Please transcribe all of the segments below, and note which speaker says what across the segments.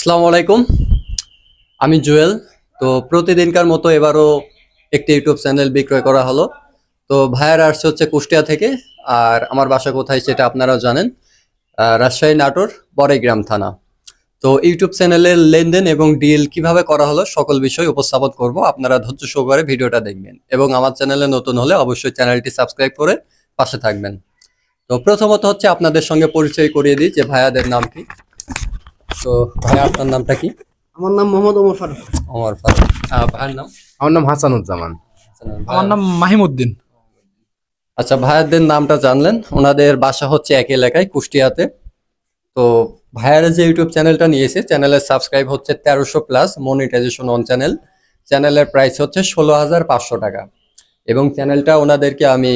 Speaker 1: আসসালামু আলাইকুম। আমি জুয়েল। তো প্রতিদিনকার মতো এবারও একটি ইউটিউব চ্যানেল বিক্রয় করা হলো। তো ভাইয়ার আসছে হচ্ছে কুষ্টিয়া থেকে। আর আমার বাসা কোথায় সেটা আপনারাও জানেন, রাজশাহী নাটোর বড়াইগ্রাম থানা। তো ইউটিউব চ্যানেলের লেনদেন এবং ডিল কিভাবে করা হলো সকল বিষয় উপস্থাপন করব। আপনারা ধৈর্য সহকারে ভিডিওটা দেখবেন এবং আমার চ্যানেলে নতুন হলে অবশ্যই চ্যানেলটি সাবস্ক্রাইব করে পাশে থাকবেন। তো প্রথমত হচ্ছে আপনাদের সঙ্গে পরিচয় করিয়ে দিই যে ভাইয়াদের নাম কি। তো ভাইয়া আপনার নামটা কি?
Speaker 2: আমার নাম মোহাম্মদ ওমর ফারুক।
Speaker 1: ওমর ফারুক। ভাইয়ের নাম?
Speaker 3: আমার নাম হাসানুজ্জামান।
Speaker 4: আমার নাম মাহিমউদ্দিন।
Speaker 1: আচ্ছা, ভাইয়াদের নামটা জানলেন। ওনাদের বাসা হচ্ছে একই এলাকায় কুষ্টিয়াতে। তো ভাইয়ারা যে ইউটিউব চ্যানেলটা নিয়েছে, চ্যানেলের সাবস্ক্রাইব হচ্ছে 1300+, মনিটাইজেশন অন চ্যানেল। চ্যানেলের প্রাইস হচ্ছে 16,500 টাকা এবং চ্যানেলটা ওনাদেরকে আমি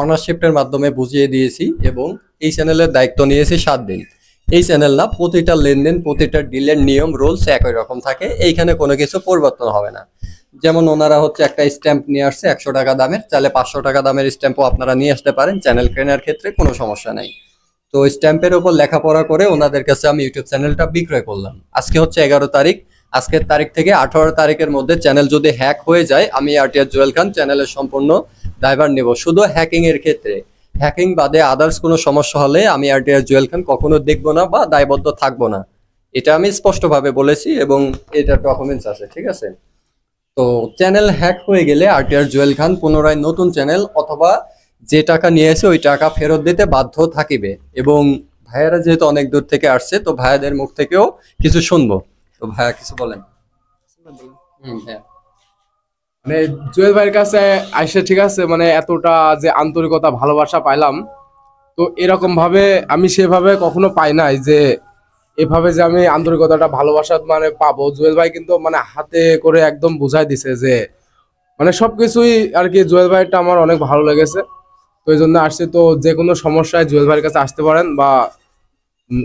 Speaker 1: অনারশিপের মাধ্যমে বুঝিয়ে দিয়েছি এবং এই চ্যানেলের দায়িত্ব নিয়েছি 7 দিন। এই চ্যানেল না, প্রতিটা লেনদেন প্রতিটা ডিলের নিয়ম রুলস একই রকম থাকে, এইখানে কোনো কিছু পরিবর্তন হবে না। যেমন ওনারা হচ্ছে একটা স্ট্যাম্প নিয়ে আসছে 100 টাকা দামের, চাইলে 500 টাকা দামের স্ট্যাম্পও আপনারা নিয়ে আসতে পারেন, চ্যানেল কেনার ক্ষেত্রে কোনো সমস্যা নাই। তো স্ট্যাম্পের উপর লেখাপড়া করে ওনাদের কাছে আমি ইউটিউব চ্যানেলটা বিক্রয় করলাম। আজকে হচ্ছে 11 তারিখ। আজকের তারিখ থেকে 18 তারিখের মধ্যে চ্যানেল যদি হ্যাক হয়ে যায়, আমি আরটিআর জুয়েল খান চ্যানেলের সম্পূর্ণ দায়ভার নেব। শুধু হ্যাকিং এর ক্ষেত্রে, হ্যাকিং বাদে আদার্স কোনো সমস্যা হলে আমি আরটিআর জুয়েল খান কখনো দেখবো না বা দায়বদ্ধ থাকবো না। এটা আমি স্পষ্টভাবে বলেছি এবং এটা ডকুমেন্টস আছে, ঠিক আছে? তো চ্যানেল হ্যাক হয়ে গেলে আরটিআর জুয়েল খান পুনরায় নতুন চ্যানেল অথবা যে টাকা নিয়েছে ওই টাকা ফেরত দিতে বাধ্য থাকিবে। এবং ভাইয়ারা যেহেতু অনেক দূর থেকে আসছে, তো ভাইয়াদের মুখ থেকেও কিছু শুনবো। তো ভাইয়া কিছু বলেন। হ্যাঁ।
Speaker 3: মানে জুয়েল ভাইয়ের কাছে আইসে, ঠিক আছে, মানে এতটা যে আন্তরিকতা ভালোবাসা পাইলাম, তো এরকম ভাবে আমি সেভাবে কখনো পাই নাই যে এভাবে যে আমি আন্তরিকতাটা ভালোবাসা মানে পাবো। জুয়েল ভাই কিন্তু মানে হাতে করে একদম বুঝাই দিছে যে মানে সবকিছুই আর কি। জুয়েল ভাইটা আমার অনেক ভালো লেগেছে, তো এই জন্য আসছে। তো যে কোনো সমস্যায় জুয়েল ভাইয়ের কাছে আসতে পারেন বা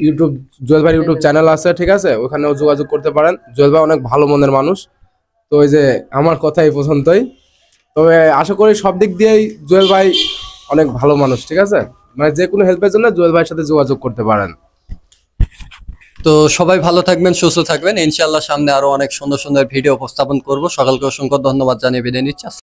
Speaker 3: ইউটিউব, জুয়েল ভাই ইউটিউব চ্যানেল আছে, ঠিক আছে, ওখানেও যোগাযোগ করতে পারেন। জুয়েল ভাই অনেক ভালো মনের মানুষ। তো ওই যে আমার কথা এই পর্যন্তই। তবে আশা করি সব দিক দিয়েই জুয়েল ভাই অনেক ভালো মানুষ, ঠিক আছে। মানে যে কোনো হেল্পের জন্য জুয়েল ভাইয়ের সাথে যোগাযোগ করতে পারেন।
Speaker 1: তো সবাই ভালো থাকবেন, সুস্থ থাকবেন। ইনশাআল্লাহ সামনে আরো অনেক সুন্দর সুন্দর ভিডিও উপস্থাপন করব। সকলকে অসংখ্য ধন্যবাদ জানিয়ে বিদায় নিচ্ছি।